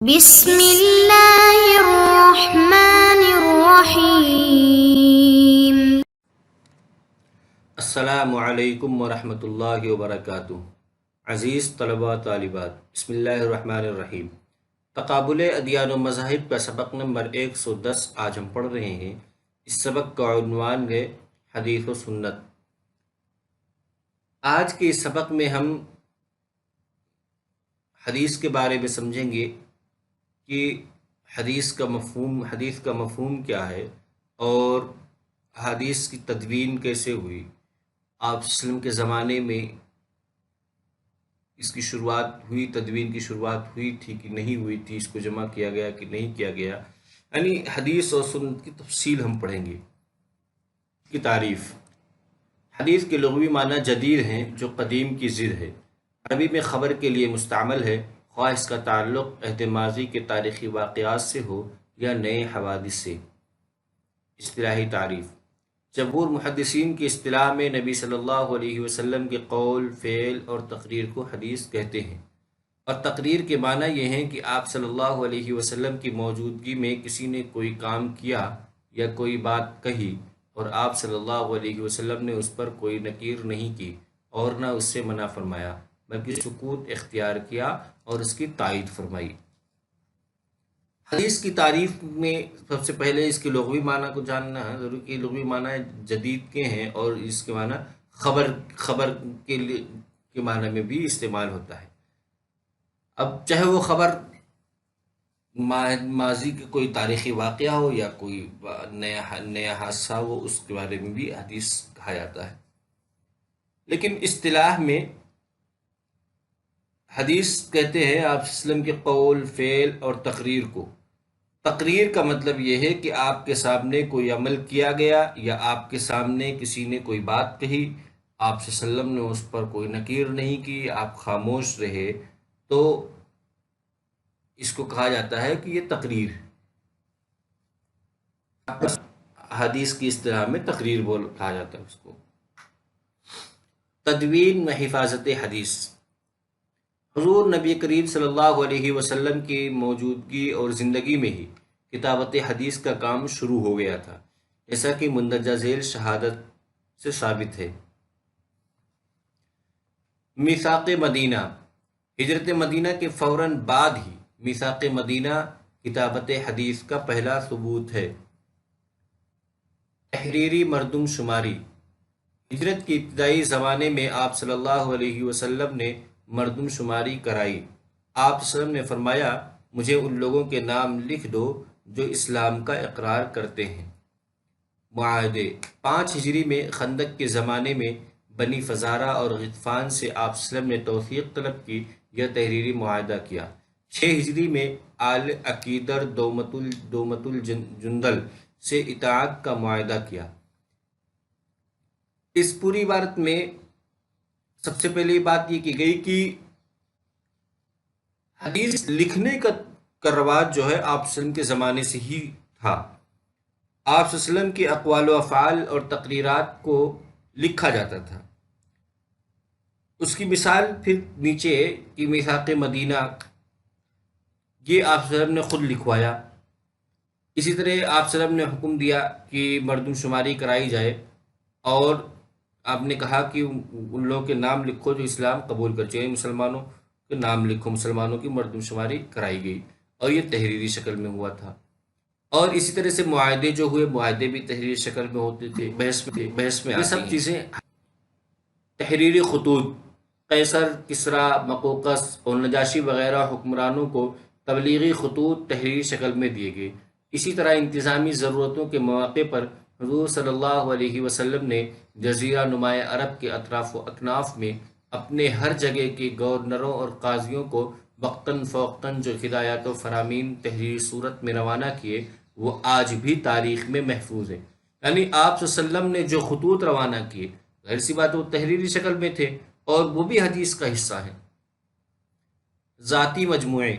بسم اللہ الرحمن الرحیم۔ السلام علیکم ورحمۃ اللہ وبرکاتہ۔ عزیز طلباء طالبات، بسم اللہ الرحمن الرحیم۔ تقابل ادیان و مذاہب کا سبق نمبر 110 آج ہم پڑھ رہے ہیں۔ اس سبق کا عنوان ہے حدیث و سنت۔ آج کے اس سبق میں ہم حدیث کے بارے میں سمجھیں گے کہ حدیث کا مفہوم کیا ہے اور حدیث کی تدوین کیسے ہوئی، آپ وسلم کے زمانے میں اس کی شروعات ہوئی، تدوین کی شروعات ہوئی تھی کہ نہیں ہوئی تھی، اس کو جمع کیا گیا کہ نہیں کیا گیا، یعنی حدیث اور سنت کی تفصیل ہم پڑھیں گے۔ کی تعریف: حدیث کے لغوی معنی جدید ہیں جو قدیم کی ضد ہے، عربی میں خبر کے لیے مستعمل ہے، خواہ اس کا تعلق عہد ماضی کے تاریخی واقعات سے ہو یا نئے حوادث سے۔ اصطلاحی تعریف: جمہور محدثین کی اصطلاح میں نبی صلی اللہ علیہ وسلم کے قول، فعل اور تقریر کو حدیث کہتے ہیں، اور تقریر کے معنی یہ ہیں کہ آپ صلی اللہ علیہ وسلم کی موجودگی میں کسی نے کوئی کام کیا یا کوئی بات کہی اور آپ صلی اللہ علیہ وسلم نے اس پر کوئی نکیر نہیں کی اور نہ اس سے منع فرمایا، بلکہ سکوت اختیار کیا اور اس کی تائید فرمائی۔ حدیث کی تعریف میں سب سے پہلے اس کے لغوی معنی کو جاننا ہے ضروری کہ لغوی معنی جدید کے ہیں اور اس کے معنی خبر کے معنی میں بھی استعمال ہوتا ہے۔ اب چاہے وہ خبر ماضی کے کوئی تاریخی واقعہ ہو یا کوئی نیا حادثہ ہو، اس کے بارے میں بھی حدیث کہا جاتا ہے۔ لیکن اصطلاح میں حدیث کہتے ہیں آپ وسلم کے قول، فعل اور تقریر کو۔ تقریر کا مطلب یہ ہے کہ آپ کے سامنے کوئی عمل کیا گیا یا آپ کے سامنے کسی نے کوئی بات کہی، آپ صلی اللہ علیہ وسلم نے اس پر کوئی نکیر نہیں کی، آپ خاموش رہے، تو اس کو کہا جاتا ہے کہ یہ تقریر ہے۔ حدیث کی اصطلاح میں تقریر کہا جاتا ہے اس کو۔ تدوین و حفاظت حدیث: حضور نبی کریم صلی اللہ علیہ وسلم کی موجودگی اور زندگی میں ہی کتابت حدیث کا کام شروع ہو گیا تھا، جیسا کہ مندرجہ ذیل شہادت سے ثابت ہے۔ میثاق مدینہ: ہجرت مدینہ کے فوراً بعد ہی میثاق مدینہ کتابت حدیث کا پہلا ثبوت ہے۔ تحریری مردم شماری: ہجرت کے ابتدائی زمانے میں آپ صلی اللہ علیہ وسلم نے مردم شماری کرائی۔ آپ صلی اللہ علیہ وسلم نے فرمایا، مجھے ان لوگوں کے نام لکھ دو جو اسلام کا اقرار کرتے ہیں۔ معاہدے: 5 ہجری میں خندق کے زمانے میں بنی فزارہ اور غطفان سے آپ صلی اللہ علیہ وسلم نے توثیق طلب کی یا تحریری معاہدہ کیا۔ 6 ہجری میں آل عقیدر دومت الجندل سے اطاعت کا معاہدہ کیا۔ اس پوری عبارت میں سب سے پہلی بات یہ کی گئی کہ حدیث لکھنے کا رواج جو ہے آپ صلی اللہ علیہ وسلم کے زمانے سے ہی تھا۔ آپ صلی اللہ علیہ وسلم کے اقوال و افعال اور تقریرات کو لکھا جاتا تھا۔ اس کی مثال پھر نیچے کی میثاق مدینہ، یہ آپ صلی اللہ علیہ وسلم نے خود لکھوایا۔ اسی طرح آپ صلی اللہ علیہ وسلم نے حکم دیا کہ مردم شماری کرائی جائے، اور آپ نے کہا کہ ان لوگوں کے نام لکھو جو اسلام قبول کر چکے، مسلمانوں کے نام لکھو، مسلمانوں کی مردم شماری کرائی گئی، اور یہ تحریری شکل میں ہوا تھا۔ اور اسی طرح سے معاہدے جو ہوئے، معاہدے بھی تحریری شکل میں ہوتے تھے، بحث میں یہ سب چیزیں تحریری خطوط، قیصر، کسریٰ، مقوقس اور نجاشی وغیرہ حکمرانوں کو تبلیغی خطوط تحریری شکل میں دیے گئے۔ اسی طرح انتظامی ضرورتوں کے مواقع پر حضور صلی اللہ علیہ وسلم نے جزیرہ نماء عرب کے اطراف و اکناف میں اپنے ہر جگہ کے گورنروں اور قاضیوں کو وقتاً فوقتاً جو ہدایات و فرامین تحریری صورت میں روانہ کیے، وہ آج بھی تاریخ میں محفوظ ہیں۔ یعنی آپ صلی اللہ علیہ وسلم نے جو خطوط روانہ کیے، ظاہر سی بات وہ تحریری شکل میں تھے اور وہ بھی حدیث کا حصہ ہیں۔ ذاتی مجموعے: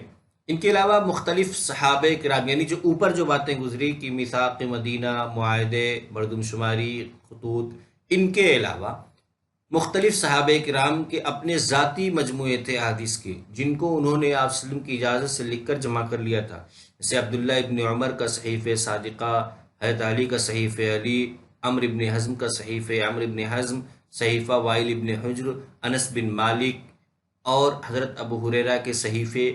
ان کے علاوہ مختلف صحابہ کرام، یعنی جو اوپر جو باتیں گزری کہ میثاق مدینہ، معاہدے، مردم شماری، خطوط، ان کے علاوہ مختلف صحابہ کرام کے اپنے ذاتی مجموعے تھے احادیث کے، جن کو انہوں نے آپ صلی اللہ علیہ وسلم کی اجازت سے لکھ کر جمع کر لیا تھا، جیسے عبداللہ ابن عمر کا صحیفہ صادقہ، حضرت علی کا صحیفہ علی، عمرو ابن حزم کا صحیفہ عمرو ابن حزم، صحیفہ وائل ابن حجر، انس بن مالک اور حضرت ابو ہریرہ کے صحیفے۔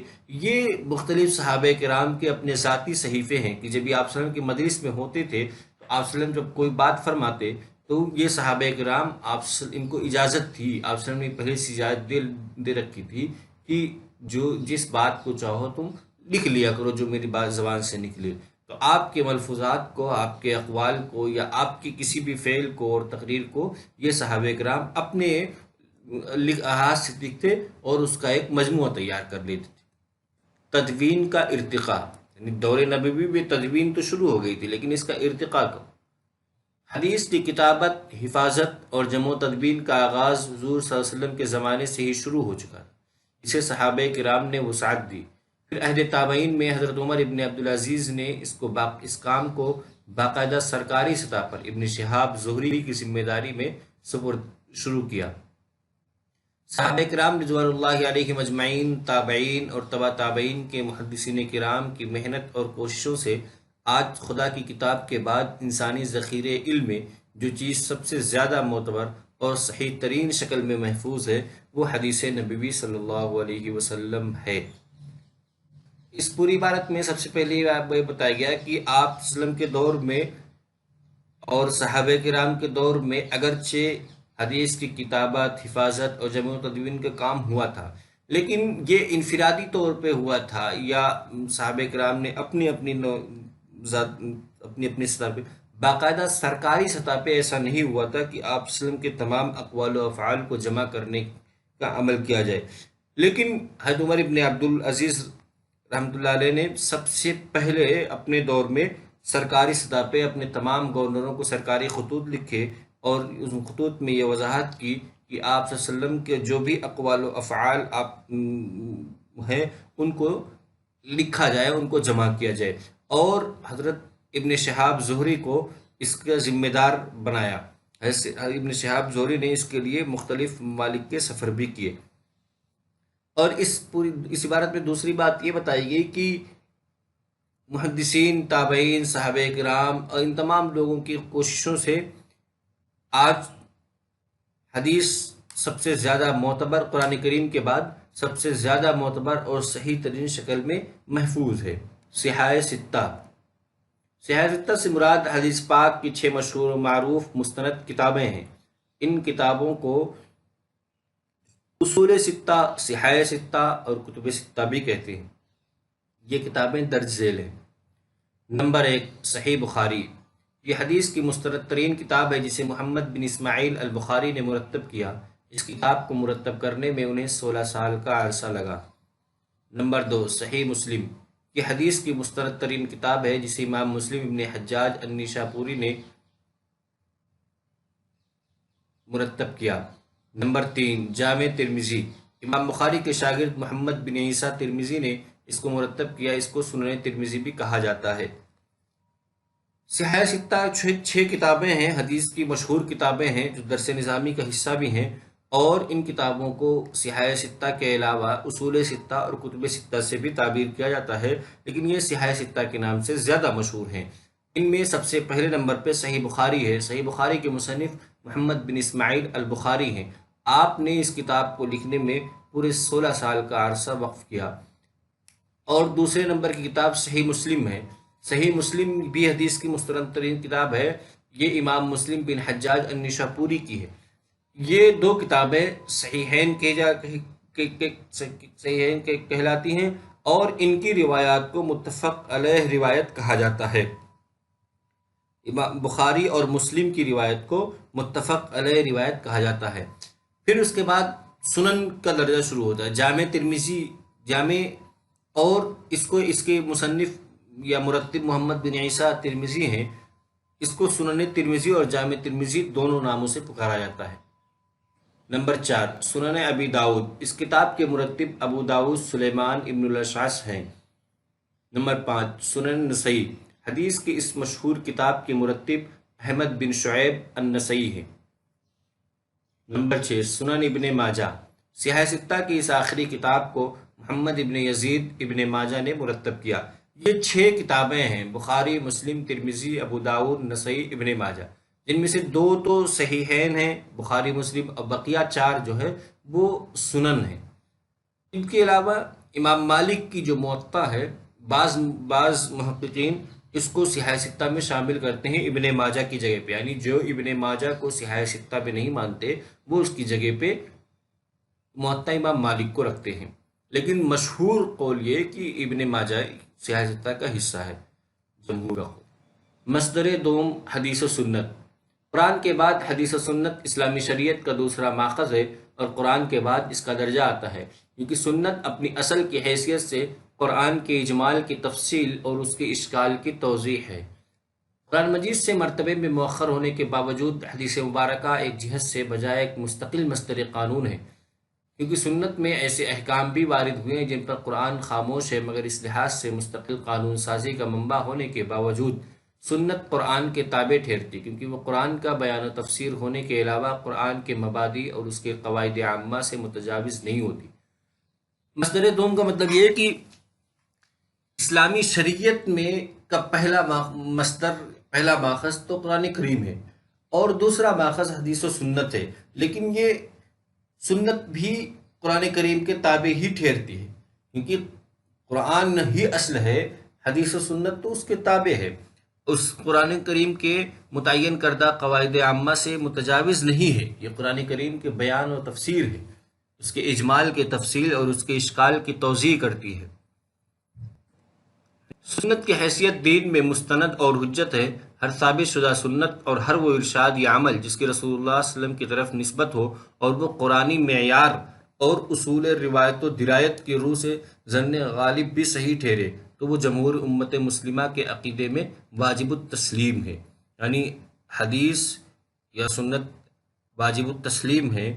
یہ مختلف صحابہ کرام کے اپنے ذاتی صحیفے ہیں کہ جب بھی آپ صلی اللہ علیہ وسلم کی مجلس میں ہوتے تھے تو آپ صلی اللہ علیہ وسلم جب کوئی بات فرماتے تو یہ صحابہ کرام ان کو اجازت تھی، آپ صلی اللہ علیہ وسلم نے پہلے سے اجازت دے رکھی تھی کہ جس بات کو چاہو تم لکھ لیا کرو جو میری بات زبان سے نکلے۔ تو آپ کے ملفوظات کو، آپ کے اقوال کو یا آپ کی کسی بھی فعل کو اور تقریر کو یہ صحابہ کرام اپنے ہاتھ سے لکھتے اور اس کا ایک مجموعہ تیار کر لیتے تھے۔ تدوین کا ارتقاء، یعنی دور نبوی میں تدوین تو شروع ہو گئی تھی، لیکن اس کا ارتقاء کب؟ حدیث کی کتابت، حفاظت اور جمع و تدوین کا آغاز حضور صلی اللہ علیہ وسلم کے زمانے سے ہی شروع ہو چکا تھا، اسے صحابہ کرام نے وسعت دی۔ پھر عہد تابعین میں حضرت عمر ابن عبدالعزیز نے اس کام کو باقاعدہ سرکاری سطح پر ابن شہاب زہری کی ذمہ داری میں شروع کیا۔ صحابہ کرام رضوان اللہ علیہ مجمعین، تابعین اور تبع تابعین کے محدثین کرام کی محنت اور کوششوں سے آج خدا کی کتاب کے بعد انسانی ذخیرے علم میں جو چیز سب سے زیادہ معتبر اور صحیح ترین شکل میں محفوظ ہے وہ حدیث نبوی صلی اللہ علیہ وسلم ہے۔ اس پوری عبارت میں سب سے پہلے یہ بتایا گیا کہ آپ صلی اللہ علیہ وسلم کے دور میں اور صحابہ کرام کے دور میں اگرچہ حدیث کی کتابت، حفاظت اور جمع و تدوین کا کام ہوا تھا، لیکن یہ انفرادی طور پہ ہوا تھا یا صحابہ کرام نے اپنی اپنی سطح پہ، باقاعدہ سرکاری سطح پہ ایسا نہیں ہوا تھا کہ آپ صلی اللہ علیہ وسلم کے تمام اقوال و افعال کو جمع کرنے کا عمل کیا جائے۔ لیکن حضرت عمر ابن عبدالعزیز رحمۃ اللہ علیہ نے سب سے پہلے اپنے دور میں سرکاری سطح پہ اپنے تمام گورنروں کو سرکاری خطوط لکھے اور ان خطوط میں یہ وضاحت کی کہ آپ صلی اللہ علیہ وسلم کے جو بھی اقوال و افعال آپ ہیں ان کو لکھا جائے، ان کو جمع کیا جائے، اور حضرت ابن شہاب زہری کو اس کا ذمہ دار بنایا۔ ابن شہاب زہری نے اس کے لیے مختلف ممالک کے سفر بھی کیے۔ اور اس عبارت میں دوسری بات یہ بتائی گئی کہ محدثین، تابعین، صحابہ کرام اور ان تمام لوگوں کی کوششوں سے آج حدیث سب سے زیادہ معتبر، قرآن کریم کے بعد سب سے زیادہ معتبر اور صحیح ترین شکل میں محفوظ ہے۔ صحاح ستہ، صحاح ستہ سے مراد حدیث پاک کی 6 مشہور و معروف مستند کتابیں ہیں۔ ان کتابوں کو اصول ستہ، صحاح ستہ اور کتب ستہ بھی کہتے ہیں۔ یہ کتابیں درج ذیل ہیں۔ نمبر 1، صحیح بخاری۔ یہ حدیث کی مستند ترین کتاب ہے جسے محمد بن اسماعیل البخاری نے مرتب کیا۔ اس کتاب کو مرتب کرنے میں انہیں 16 سال کا عرصہ لگا۔ نمبر 2، صحیح مسلم۔ یہ حدیث کی مستند ترین کتاب ہے جسے امام مسلم ابن حجاج النیشاپوری نے مرتب کیا۔ نمبر 3، جامع ترمذی۔ امام بخاری کے شاگرد محمد بن عیسیٰ ترمذی نے اس کو مرتب کیا۔ اس کو سنن ترمذی بھی کہا جاتا ہے۔ صحاح ستہ 6 کتابیں ہیں، حدیث کی مشہور کتابیں ہیں جو درس نظامی کا حصہ بھی ہیں، اور ان کتابوں کو صحاح ستہ کے علاوہ اصول ستہ اور کتب ستہ سے بھی تعبیر کیا جاتا ہے، لیکن یہ صحاح ستہ کے نام سے زیادہ مشہور ہیں۔ ان میں سب سے پہلے نمبر پہ صحیح بخاری ہے۔ صحیح بخاری کے مصنف محمد بن اسماعیل البخاری ہیں۔ آپ نے اس کتاب کو لکھنے میں پورے 16 سال کا عرصہ وقف کیا۔ اور دوسرے نمبر کی کتاب صحیح مسلم ہے۔ صحیح مسلم بھی حدیث کی مستند ترین کتاب ہے۔ یہ امام مسلم بن حجاج النیشاپوری کی ہے۔ یہ 2 کتابیں صحیحین کہلاتی ہیں اور ان کی روایات کو متفق علیہ روایت کہا جاتا ہے۔ امام بخاری اور مسلم کی روایت کو متفق علیہ روایت کہا جاتا ہے۔ پھر اس کے بعد سنن کا درجہ شروع ہوتا ہے۔ جامع ترمذی، جامع، اور اس کے مصنف یا مرتب محمد بن عیسیٰ ترمذی ہیں۔ اس کو سنن ترمذی اور جامع ترمذی دونوں ناموں سے پکارا جاتا ہے۔ نمبر 4، سنن ابی داؤد۔ اس کتاب کے مرتب ابو داؤد سلیمان ابن الاشعث ہیں۔ نمبر 5، سنن نسائی۔ حدیث کی اس مشہور کتاب کے مرتب احمد بن شعیب النسائی ہیں۔ نمبر 6، سنن ابن ماجہ۔ سیاہ ستہ کی اس آخری کتاب کو محمد ابن یزید ابن ماجہ نے مرتب کیا۔ یہ 6 کتابیں ہیں، بخاری، مسلم، ترمذی، ابو داؤد، نسائی، ابن ماجہ، جن میں سے 2 تو صحیحین ہیں، بخاری مسلم، اور بقیہ 4 جو ہے وہ سنن ہیں۔ ان کے علاوہ امام مالک کی جو موطا ہے، بعض محققین اس کو سیاہ ستہ میں شامل کرتے ہیں ابن ماجہ کی جگہ پہ، یعنی جو ابن ماجہ کو سیاہ ستہ پہ نہیں مانتے وہ اس کی جگہ پہ موطا امام مالک کو رکھتے ہیں، لیکن مشہور قول یہ کہ ابن ماجہ سیاہ ستہ کا حصہ ہے جمہور کا قول۔ مصدر دوم حدیث و سنت۔ قرآن کے بعد حدیث و سنت اسلامی شریعت کا دوسرا ماخذ ہے، اور قرآن کے بعد اس کا درجہ آتا ہے، کیونکہ سنت اپنی اصل کی حیثیت سے قرآن کے اجمال کی تفصیل اور اس کے اشکال کی توضیح ہے۔ قرآن مجید سے مرتبے میں مؤخر ہونے کے باوجود حدیث مبارکہ ایک جہت سے بجائے ایک مستقل مصدر قانون ہے، کیونکہ سنت میں ایسے احکام بھی وارد ہوئے ہیں جن پر قرآن خاموش ہے، مگر اس لحاظ سے مستقل قانون سازی کا منبع ہونے کے باوجود سنت قرآن کے تابع ٹھہرتی، کیونکہ وہ قرآن کا بیان و تفسیر ہونے کے علاوہ قرآن کے مبادی اور اس کے قواعد عامہ سے متجاوز نہیں ہوتی۔ مصدر دوم کا مطلب یہ ہے کہ اسلامی شریعت میں کا پہلا ماخذ تو قرآن کریم ہے، اور دوسرا ماخذ حدیث و سنت ہے، لیکن یہ سنت بھی قرآن کریم کے تابع ہی ٹھہرتی ہے، کیونکہ قرآن ہی اصل ہے، حدیث و سنت تو اس کے تابع ہے، اس قرآن کریم کے متعین کردہ قواعد عامہ سے متجاوز نہیں ہے۔ یہ قرآن کریم کے بیان و تفسیر ہے، اس کے اجمال کے تفصیل اور اس کے اشکال کی توضیح کرتی ہے۔ سنت کی حیثیت دین میں مستند اور حجت ہے۔ ہر ثابت شدہ سنت اور ہر وہ ارشاد یا عمل جس کی رسول اللہ صلی اللہ علیہ وسلم کی طرف نسبت ہو اور وہ قرآنی معیار اور اصول روایت و درایت کی روح سے ظن غالب بھی صحیح ٹھہرے تو وہ جمہور امت مسلمہ کے عقیدے میں واجب التسلیم ہے، یعنی حدیث یا سنت واجب التسلیم ہے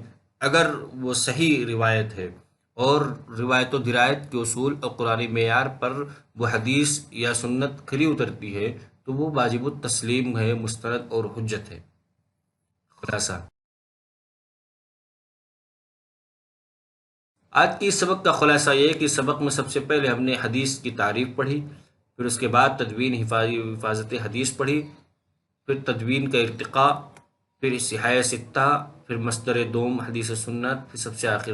اگر وہ صحیح روایت ہے، اور روایت و درایت کے اصول اور قرآن معیار پر وہ حدیث یا سنت کھری اترتی ہے تو وہ واجب التسلیم ہے، مستند اور حجت ہے۔ خلاصہ آج کی اس سبق کا خلاصہ یہ ہے کہ اس سبق میں سب سے پہلے ہم نے حدیث کی تعریف پڑھی، پھر اس کے بعد تدوین حفاظت حدیث پڑھی، پھر تدوین کا ارتقاء، پھر صحیح ستہ، پھر مصدر دوم حدیث و سنت، پھر سب سے آخر